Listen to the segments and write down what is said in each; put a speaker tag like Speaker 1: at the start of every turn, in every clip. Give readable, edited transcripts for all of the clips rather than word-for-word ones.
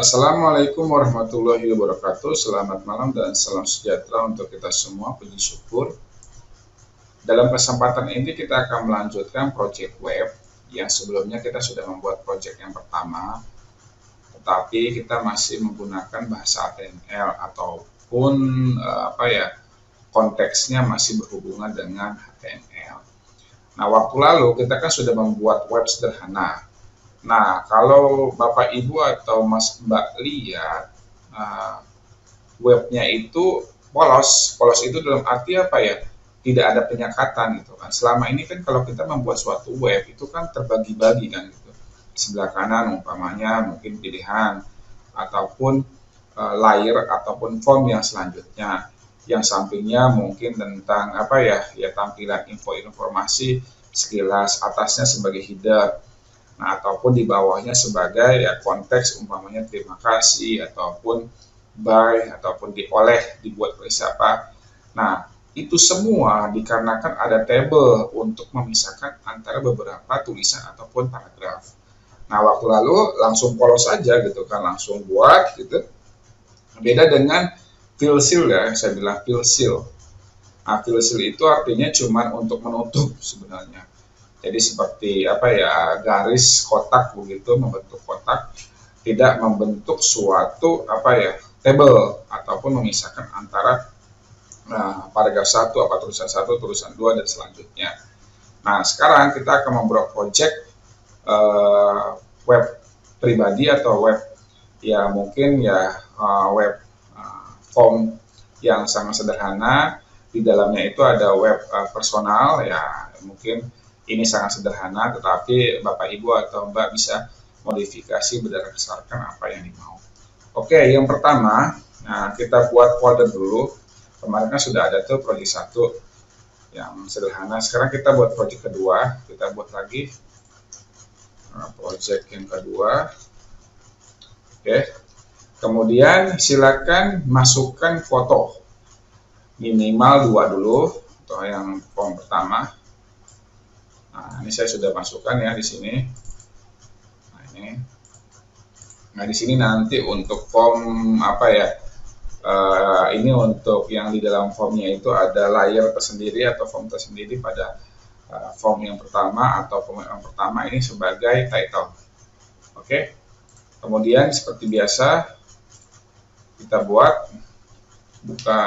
Speaker 1: Assalamualaikum warahmatullahi wabarakatuh. Selamat malam dan salam sejahtera untuk kita semua. Puji syukur. Dalam kesempatan ini kita akan melanjutkan project web yang sebelumnya kita sudah membuat project yang pertama, tetapi kita masih menggunakan bahasa HTML ataupun konteksnya masih berhubungan dengan HTML. Nah, waktu lalu kita kan sudah membuat web sederhana. Nah, kalau Bapak Ibu atau Mas Mbak lihat webnya itu polos. Polos itu dalam arti apa ya? Tidak ada penyekatan gitu kan. Selama ini kan kalau kita membuat suatu web itu kan terbagi-bagi kan gitu. Sebelah kanan umpamanya mungkin pilihan ataupun layer ataupun form yang selanjutnya. Yang sampingnya mungkin tentang tampilan informasi sekilas, atasnya sebagai header. Nah, ataupun di bawahnya sebagai konteks umpamanya terima kasih ataupun by ataupun dibuat oleh siapa. Nah, itu semua dikarenakan ada tabel untuk memisahkan antara beberapa tulisan ataupun paragraf. Nah, waktu lalu langsung polos saja gitu kan, langsung buat gitu. Beda dengan fill seal ya, saya bilang fill seal. Nah, fill seal itu artinya cuma untuk menutup sebenarnya. Jadi seperti garis kotak begitu, membentuk kotak, tidak membentuk suatu table ataupun memisahkan antara paragraf 1, tulisan 1, tulisan 2 dan selanjutnya. Nah, sekarang kita akan membuat project web pribadi atau web web form yang sangat sederhana. Di dalamnya itu ada web personal ya, mungkin ini sangat sederhana, tetapi Bapak Ibu atau Mbak bisa modifikasi berdasarkan apa yang dimau. Oke, yang pertama, kita buat folder dulu. Kemarin kan sudah ada tuh project 1 yang sederhana. Sekarang kita buat project kedua. Kita buat lagi project yang kedua. Oke. Kemudian silakan masukkan foto. Minimal 2 dulu untuk yang form pertama. Nah, ini saya sudah masukkan ya di sini. Nah, di sini nanti untuk form ini untuk yang di dalam formnya itu ada layer tersendiri atau form tersendiri pada form yang pertama atau form yang pertama ini sebagai title. Oke. Kemudian seperti biasa kita buka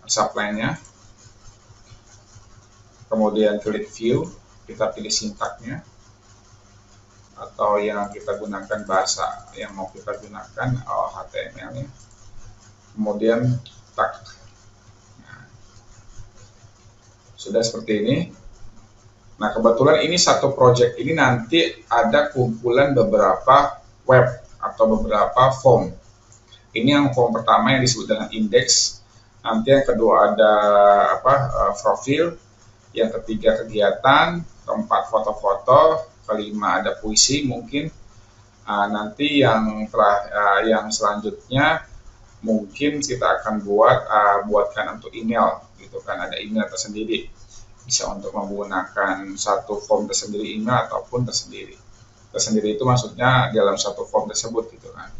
Speaker 1: subline-nya. Kemudian klik view, kita pilih sintaknya atau yang kita gunakan bahasa yang mau kita gunakan HTML-nya. Kemudian tag. Nah, sudah seperti ini. Nah, kebetulan ini satu project ini nanti ada kumpulan beberapa web atau beberapa form. Ini yang form pertama yang disebut dengan index. Nanti yang kedua ada profil. Yang ketiga kegiatan, keempat foto-foto, kelima ada puisi mungkin. Nanti yang selanjutnya mungkin kita akan buatkan untuk email gitu kan, ada email tersendiri. Bisa untuk menggunakan satu form tersendiri email ataupun tersendiri. Tersendiri itu maksudnya dalam satu form tersebut gitu kan.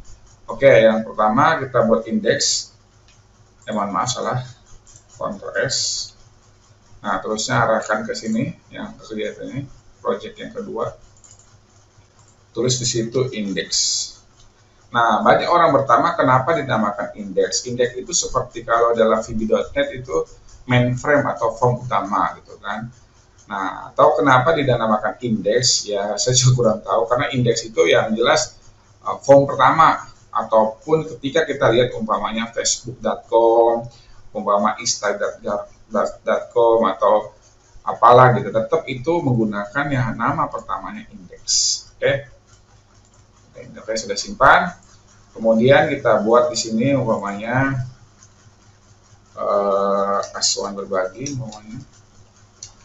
Speaker 1: Oke, yang pertama kita buat index. Mohon maaf salah. Ctrl S. Nah, terusnya arahkan ke sini yang kegiatan ini, project yang kedua. Tulis di situ index. Nah, banyak orang bertanya kenapa dinamakan index. Index itu seperti kalau dalam VB.NET itu mainframe atau form utama gitu kan. Nah, atau kenapa dinamakan index? Ya, saya juga kurang tahu karena index itu yang jelas form pertama ataupun ketika kita lihat umpamanya facebook.com, umpama instagram.com atau apalah gitu, tetap itu menggunakan yang nama pertamanya indeks. Oke. Sudah simpan. Kemudian kita buat di sini umpamanya asuhan berbagi umpamanya.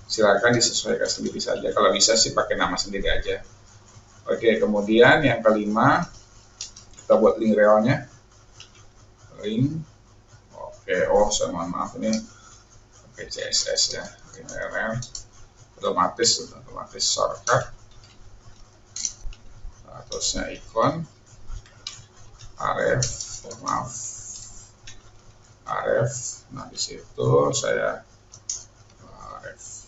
Speaker 1: Silakan disesuaikan sendiri saja. Kalau bisa sih pakai nama sendiri aja. Oke, kemudian yang kelima kita buat link relnya. Link. Oke, saya mohon maaf ini pakai CSS ya, URL otomatis shortcut. Terusnya ikon. aref, maaf, aref. Nah di situ saya aref.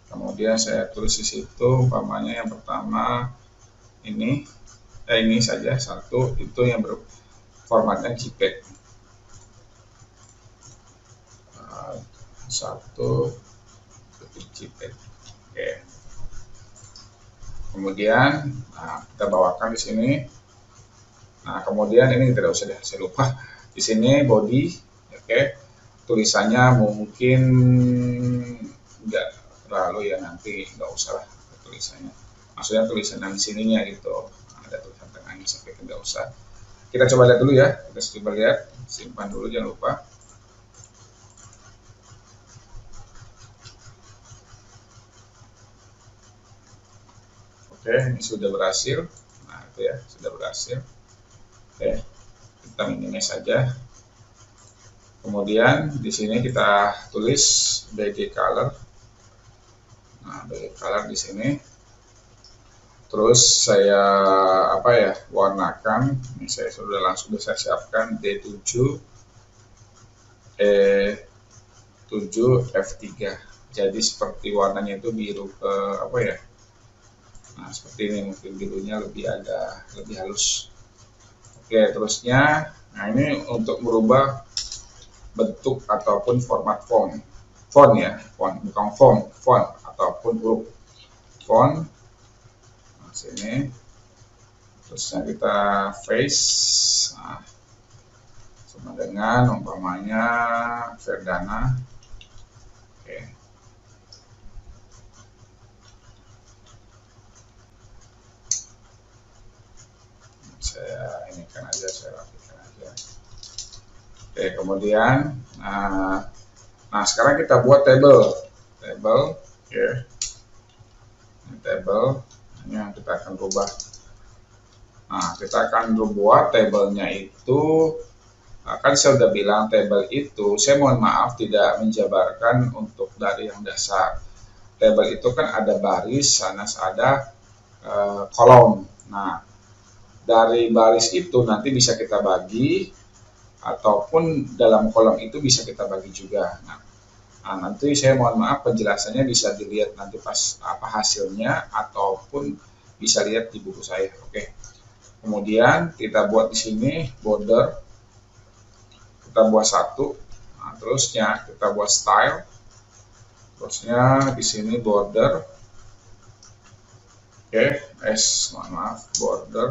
Speaker 1: Kemudian saya tulis di situ umpamanya yang pertama ini saja satu, itu yang berformatnya JPEG. Satu JPEG. Oke. Kemudian kita bawakan di sini. Nah, kemudian ini tidak usah deh, saya lupa. Di sini body, oke. Tulisannya mungkin enggak terlalu ya, nanti nggak usah lah tulisannya. Maksudnya tulisan di sininya gitu. Ada tulisan tengahnya, sampai nggak usah. Kita coba lihat dulu ya. Kita coba lihat, simpan dulu jangan lupa. Oke, ini sudah berhasil. Nah, itu ya, sudah berhasil. Oke, kita minimize saja. Kemudian di sini kita tulis BG color. Nah, BG color di sini. Terus saya warnakan. Ini saya sudah langsung saya siapkan D7 E7 F3. Jadi seperti warnanya itu biru ke Nah, seperti ini, mungkin birunya lebih halus. Oke, terusnya, nah ini untuk merubah bentuk ataupun format font bukan font ataupun huruf font. Nah, sini, terusnya kita face, nah, sama dengan umpamanya Verdana. Oke. Saya rapikan aja. Oke, kemudian nah sekarang kita buat table, oke. Ini table, ini yang kita akan rubah. Nah, kita akan buat tabelnya itu, kan saya sudah bilang table itu, saya mohon maaf tidak menjabarkan untuk dari yang dasar. Table itu kan ada baris, sana ada kolom. Nah, dari baris itu nanti bisa kita bagi, ataupun dalam kolom itu bisa kita bagi juga. Nah, nanti saya mohon maaf penjelasannya bisa dilihat nanti pas hasilnya, ataupun bisa lihat di buku saya. Oke. Kemudian kita buat di sini border, kita buat satu. Nah, terusnya kita buat style, terusnya di sini border. Oke, border.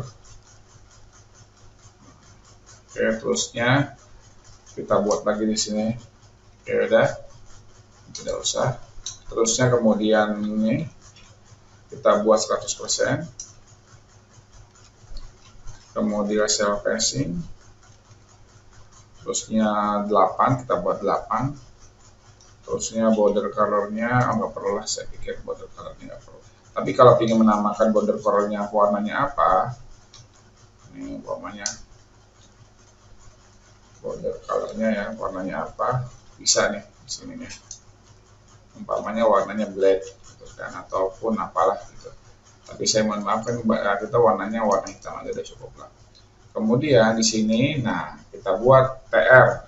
Speaker 1: Oke, terusnya kita buat lagi di sini. Oke, udah, tidak usah. Terusnya kemudian ini kita buat 100%. Kemudian cell spacing. Terusnya 8, kita buat 8. Terusnya border colornya nggak perlu lah, saya pikir border colornya nggak perlu. Tapi kalau ingin menamakan border colornya warnanya apa, ini umpamanya border colornya ya, warnanya apa, bisa nih di sini nih, umpamanya warnanya black gitu kan, ataupun apalah gitu. Tapi saya mohon maaf kan kita warnanya warna hitam aja udah cukup lah. Kemudian di sini, nah kita buat TR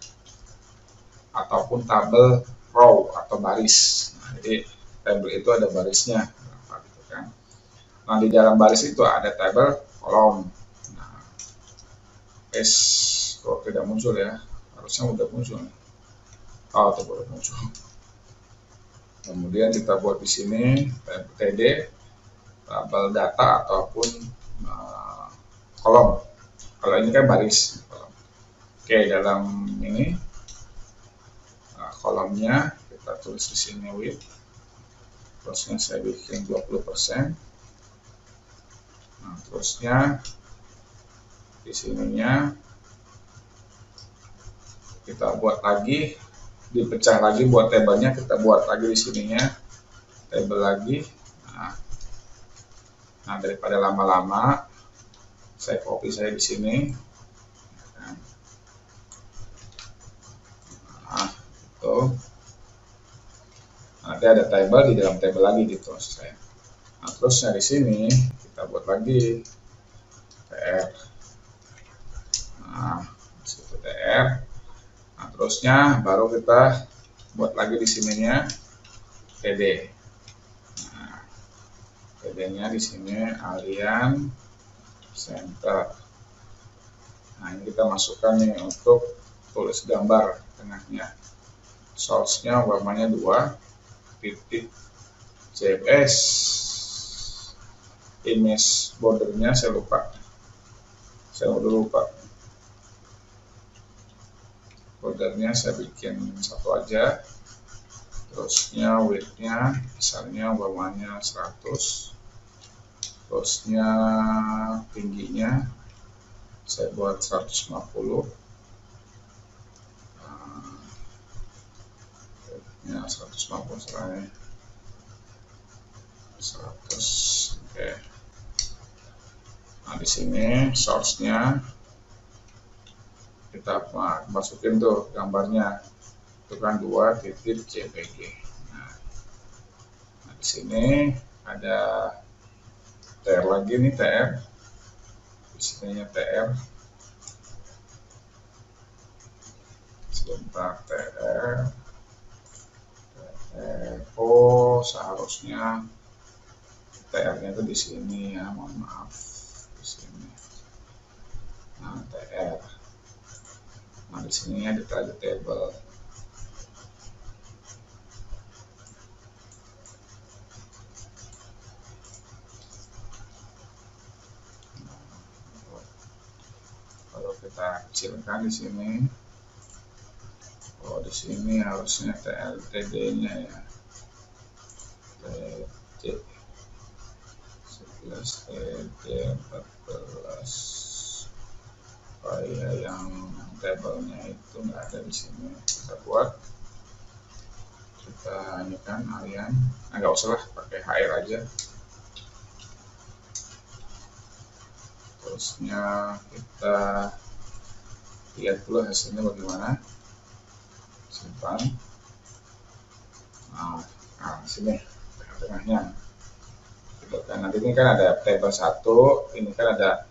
Speaker 1: ataupun tabel row atau baris. Nah, jadi tabel itu ada barisnya, gitu kan. Nah, di dalam baris itu ada tabel kolom. Nah, kok tidak muncul ya, harusnya udah muncul nih. Oh, itu baru muncul. Kemudian kita buat di sini TD, tabel data ataupun kolom. Kalau ini kan baris. Oke, dalam ini kolomnya kita tulis di sini width. Terusnya saya bikin 20%. Nah, terusnya di sininya kita buat lagi, dipecah lagi buat tabelnya, kita buat lagi di sininya tabel lagi. Nah, daripada lama-lama, saya copy saya di sini. Nah, itu nanti ada tabel di dalam tabel lagi gitu maksud saya. Nah, terusnya di sini kita buat lagi TR. Nah, situ TR. Nah, terusnya baru kita buat lagi di sininya TD. Nah, TD-nya di sini Alien Center. Nah, ini kita masukkan nih untuk tulis gambar tengahnya. Source-nya umpamanya 2.jpg. Image bordernya saya lupa. Bordernya saya bikin satu aja. Terusnya width-nya misalnya umpamanya 100. Terusnya tingginya saya buat 150. Ya 150 setelahnya 100. Oke. Nah, di sini source-nya kita masukin tuh gambarnya, itu kan 2.jpg. Nah, di sini ada TR lagi nih, TR. Di sininya TR. Sebentar, TR. Oh, seharusnya TR-nya itu di sini ya, mohon maaf, di sini. Nah, TR. Nah, di sini ada table. Kalau kita kecilkan di sini, oh di sini harusnya TLTD-nya ya, TD 11 TD 14, supaya yang tabelnya itu nggak ada di sini. Kita buat, kita ini kan Alien, nggak usah lah, pakai HR aja. Terusnya kita lihat dulu hasilnya bagaimana. Simpan. Nah, sini tengahnya. Gitu kan. Nanti ini kan ada table 1, ini kan ada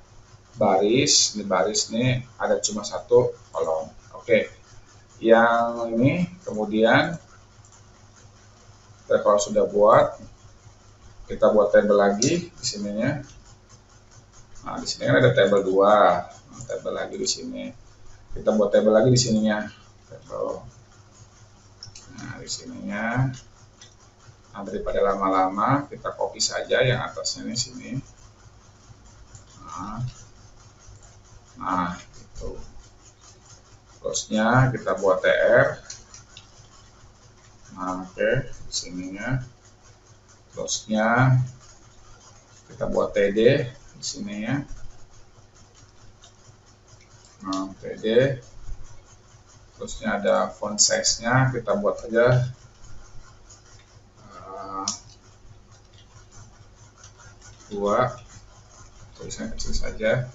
Speaker 1: baris, ini baris nih ada cuma satu kolom. Oke. Yang ini kemudian kita kalau sudah buat, kita buat table lagi di sininya. Nah, di sini kan ada table 2. Nah, table lagi di sini. Kita buat table lagi di sininya. Table. Nah, di sininya. Nah, daripada lama-lama, kita copy saja yang atasnya di sini. Nah, itu. Terusnya kita buat TR. Nah, oke, di sininya. Terusnya kita buat TD di sini ya. Nah, TD. Terusnya ada font size-nya, kita buat aja 2, tulisannya kecil saja.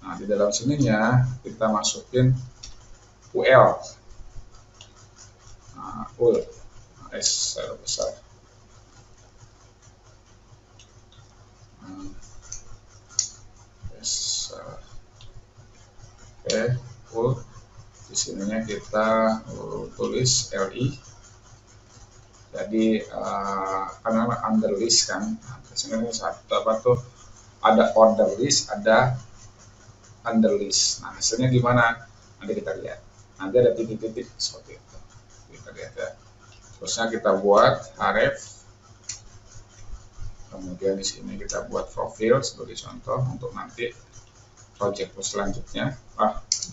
Speaker 1: Nah, di dalam sininya kita masukin UL. Nah, UL S besar. Oke, UL. Di sininya kita tulis LI. Jadi karena under list kan, biasanya satu apa tuh, ada order list, ada under list. Nah, hasilnya gimana? Nanti kita lihat. Nanti ada titik-titik seperti itu. Kita lihat ya. Terusnya kita buat href. Kemudian di sini kita buat profil sebagai contoh untuk nanti project selanjutnya.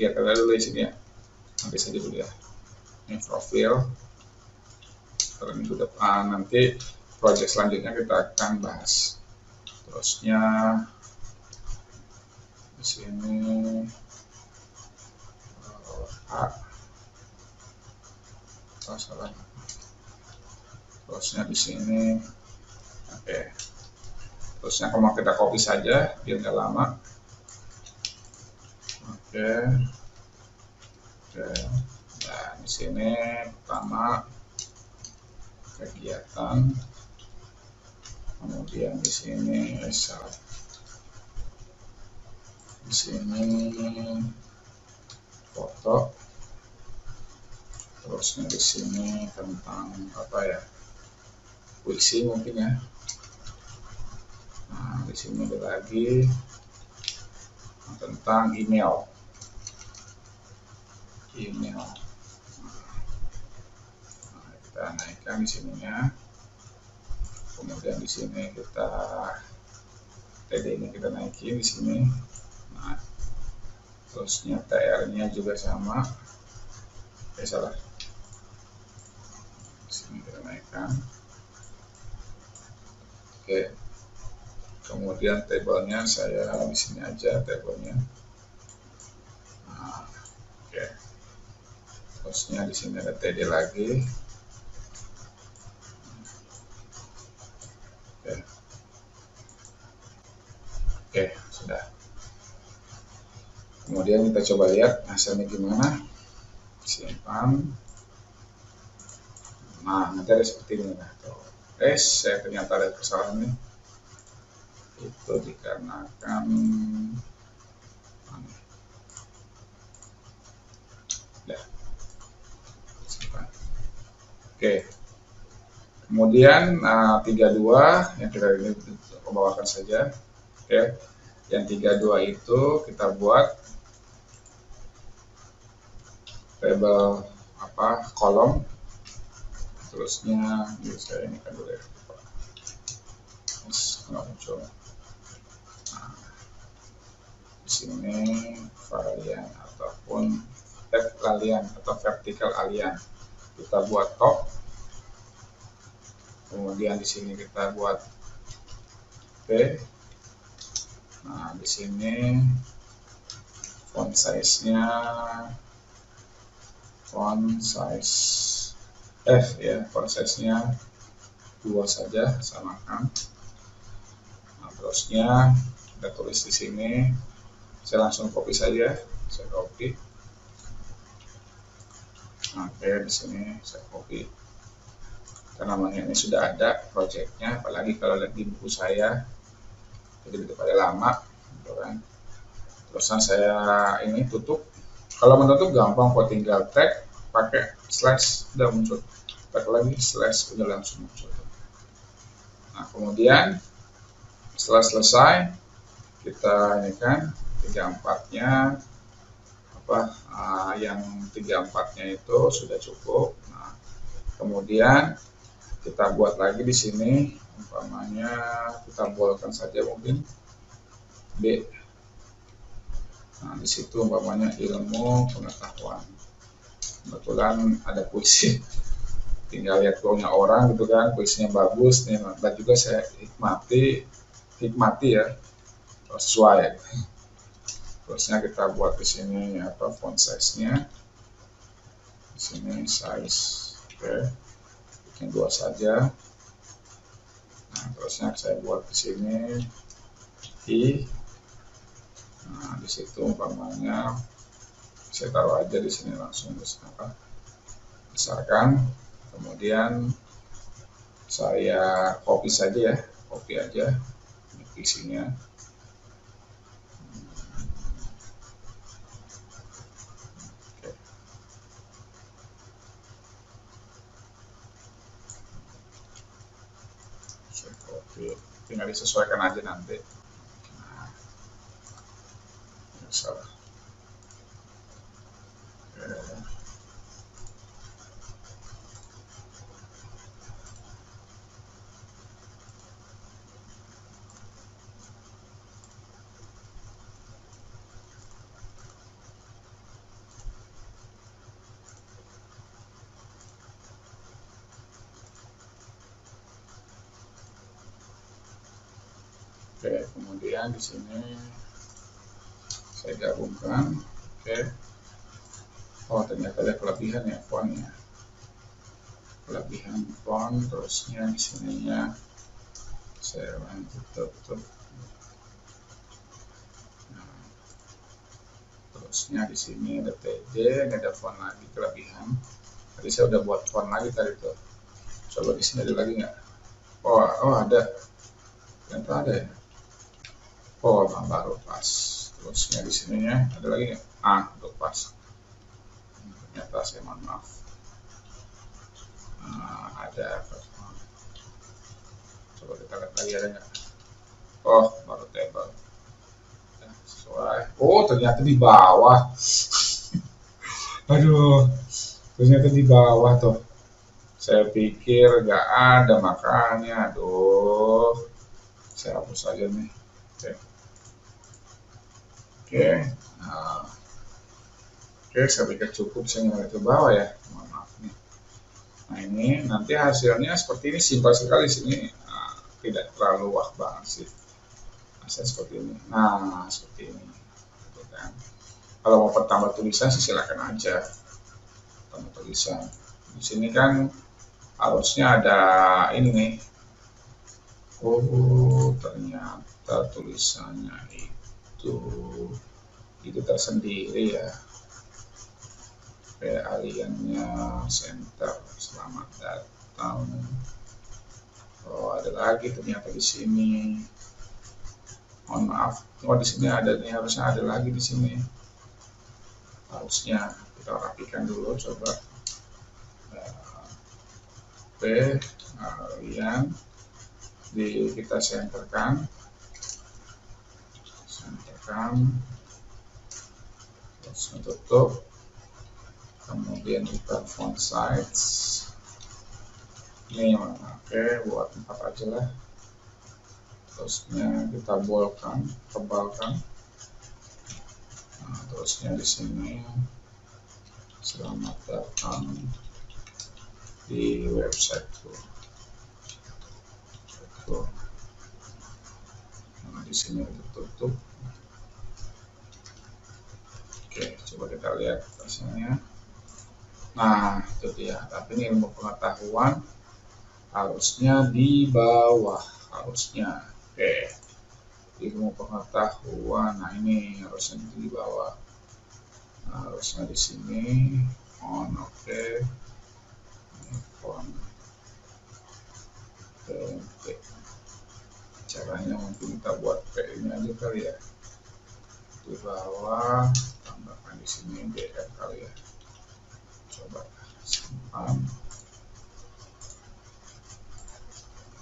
Speaker 1: Biar kita dulu di sini ya. Nanti saja dulu ya. Ini profil. Minggu depan nanti project selanjutnya kita akan bahas. Terusnya di sini salah. Terusnya di sini, oke. Terusnya kalau kita copy saja biar nggak lama. Oke. Nah, di sini pertama kegiatan, kemudian di sini di sini foto. Terusnya di sini tentang apa ya, puisi mungkin ya. Nah, di sini ada lagi tentang email. Nah, kita naikkan di sininya. Kemudian di sini kita TD ini kita naikin di sini. Nah, terusnya TR-nya juga sama. Salah. Di sini kita naikkan. Oke. Kemudian tabelnya saya di sini aja tabelnya. Nah, oke. Terusnya di sini ada TD lagi. Oke, sudah. Kemudian kita coba lihat hasilnya gimana. Simpan. Nah, nanti ada seperti ini. Saya ternyata ada kesalahan nih. Itu dikarenakan ya. Simpan. Oke. Kemudian 32 yang kita ini bawakan saja. Oke. Yang 32 itu kita buat tabel kolom. Terusnya saya ini kan dulu ya. Nggak muncul. Nah, di sini varian ataupun alien atau vertical alien kita buat top. Kemudian di sini kita buat P. Nah, di sini font size-nya F ya, font size-nya 2 saja, samakan. Nah, terusnya kita tulis di sini. Saya langsung copy saja, saya copy. Oke, di sini saya copy. Karena namanya ini sudah ada projectnya, apalagi kalau lihat di buku saya, jadi itu pada lama, gitu kan. Terusan saya ini tutup. Kalau menutup gampang kok, tinggal tag pakai slash udah muncul. Tag lagi slash udah langsung muncul. Nah, kemudian setelah selesai kita ini kan 34-nya yang 34-nya itu sudah cukup. Nah, kemudian kita buat lagi di sini, umpamanya kita bolkan saja mungkin B. Nah, di situ umpamanya ilmu pengetahuan. Kebetulan ada puisi, tinggal lihat flownya orang gitu kan, puisinya bagus nih, dan juga saya hikmati ya, sesuai. Terusnya kita buat di sini font size-nya. Di sini size, oke. Bikin 2 saja. Nah, terusnya saya buat di sini I. Nah, di situ umpamanya saya taruh aja di sini langsung besarkan. Kemudian saya copy saja ya, copy aja isinya. Tinggal disesuaikan aja nanti. Nah, salah. Oke, kemudian di sini saya gabungkan. Oke. Oh, ternyata ada kelebihan ya fontnya. Kelebihan font, terusnya di sininya saya tutup. Nah, terusnya di sini ada TD, ada font lagi kelebihan. Tadi saya udah buat font lagi tadi tuh. Coba di sini ada lagi nggak? Oh ada. Ternyata ada ya. Oh, baru pas. Terusnya di sininya ada lagi nggak? Untuk pas. ternyata saya mohon maaf. Ada, coba kita lihat lagi ada nggak? Oh, baru table. Ya, sesuai. Oh, ternyata di bawah. Aduh, ternyata di bawah tuh. Saya pikir nggak ada makanya. Aduh, saya hapus saja nih. Oke. Oke. Nah, oke, saya pikir cukup saya nyalain ke bawah ya. Mohon maaf nih. Nah ini nanti hasilnya seperti ini, simpel sekali sini. Nah, tidak terlalu wah banget sih. Hasil seperti ini. Nah, seperti ini. Gitu kan. Kalau mau pertambah tulisan sih silakan aja. Tambah tulisan. Di sini kan harusnya ada ini nih. Oh, ternyata tulisannya itu tersendiri ya. Aliannya center, selamat datang. Oh, ada lagi ternyata di sini. Mohon maaf. Oh, di sini ada nih, harusnya ada lagi di sini. Harusnya kita rapikan dulu, coba. Oke, alian kita senterkan, terus tutup. Kemudian kita font size ini oke, buat 4 aja lah. Terusnya kita boldkan, tebalkan. Nah, terusnya di sini selamat datang di website tuh. Nah, di sini tutup. Oke, coba kita lihat hasilnya. Nah, itu dia. Tapi ini ilmu pengetahuan harusnya di bawah, harusnya. Oke. Ilmu pengetahuan. Nah, ini harusnya di bawah. Nah, harusnya di sini on. Oke. Font. Caranya mungkin kita buat P ini aja kali ya. Di bawah, tambahkan di sini BR kali ya. Coba simpan.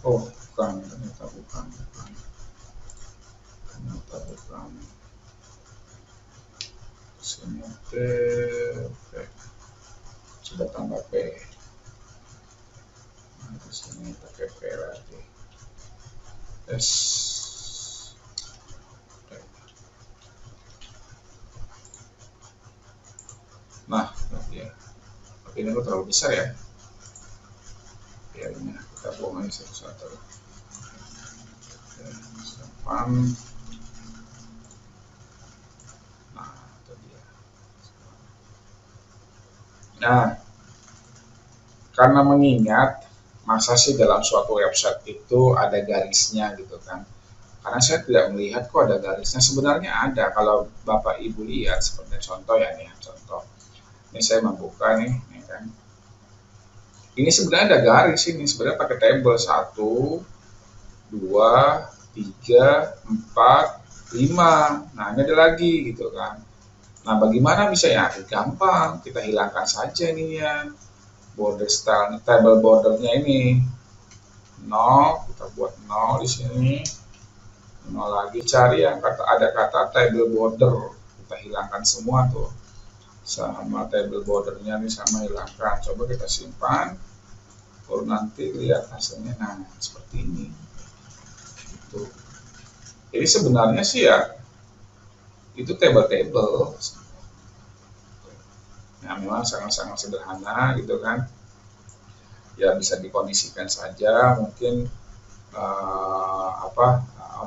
Speaker 1: Oh, bukan, ternyata bukan. Sini P, coba tambah P. Nah, di sini pakai P lagi. S. Nah, ya. Tapi ini terlalu besar ya. Biarnya kita buang aja satu-satu. Simpan. Nah, itu dia. Nah, karena mengingat masa sih dalam suatu website itu ada garisnya gitu kan. Karena saya tidak melihat kok ada garisnya. Sebenarnya ada, kalau Bapak Ibu lihat seperti contoh ya nih, contoh. Ini saya membuka nih kan. Ini sebenarnya ada garis ini, sebenarnya pakai table 1, 2, 3, 4, 5. Nah, ini ada lagi gitu kan. Nah, bagaimana bisa ya? Gampang, kita hilangkan saja ini ya. Border style, table bordernya ini 0, kita buat 0 di sini. 0 lagi, cari yang ada kata table border, kita hilangkan semua tuh. Sama table bordernya ini sama hilangkan. Coba kita simpan, baru nanti lihat hasilnya. Nah, seperti ini. Gitu. Jadi sebenarnya sih ya itu table-table. Nah, memang sangat-sangat sederhana gitu kan. Ya bisa dikondisikan saja, mungkin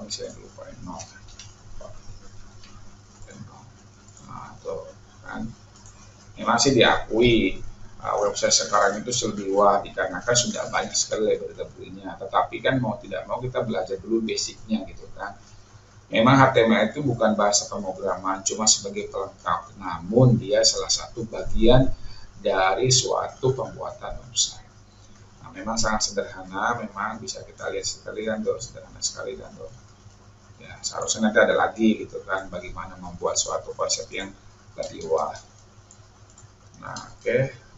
Speaker 1: misalnya lupain 0. Nah, tuh kan. Memang sih diakui website sekarang itu lebih wah dikarenakan sudah banyak sekali library-nya. Tetapi kan mau tidak mau kita belajar dulu basicnya gitu kan. Memang HTML itu bukan bahasa pemrograman, cuma sebagai pelengkap. Namun dia salah satu bagian dari suatu pembuatan website. Nah, memang sangat sederhana, memang bisa kita lihat sekali kan tuh, sederhana sekali kan tuh. Ya, seharusnya nanti ada lagi gitu kan, bagaimana membuat suatu konsep yang lebih wah. Nah, oke,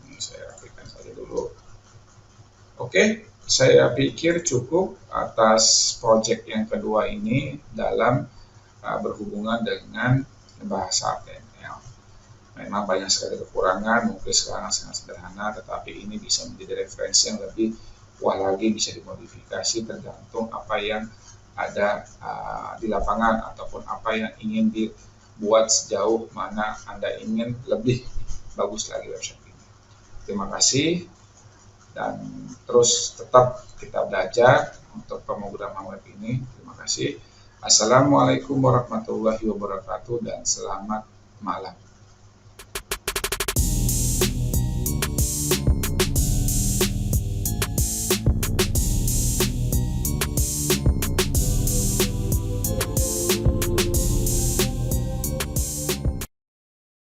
Speaker 1: ini saya rapikan saja dulu. Oke, saya pikir cukup atas project yang kedua ini dalam berhubungan dengan bahasa HTML. Memang banyak sekali kekurangan, mungkin sekarang sangat sederhana, tetapi ini bisa menjadi referensi yang lebih wah lagi, bisa dimodifikasi tergantung apa yang ada di lapangan ataupun apa yang ingin dibuat sejauh mana Anda ingin lebih bagus lagi website ini. Terima kasih dan terus tetap kita belajar untuk pemrograman web ini. Terima kasih. Assalamualaikum warahmatullahi wabarakatuh dan selamat malam.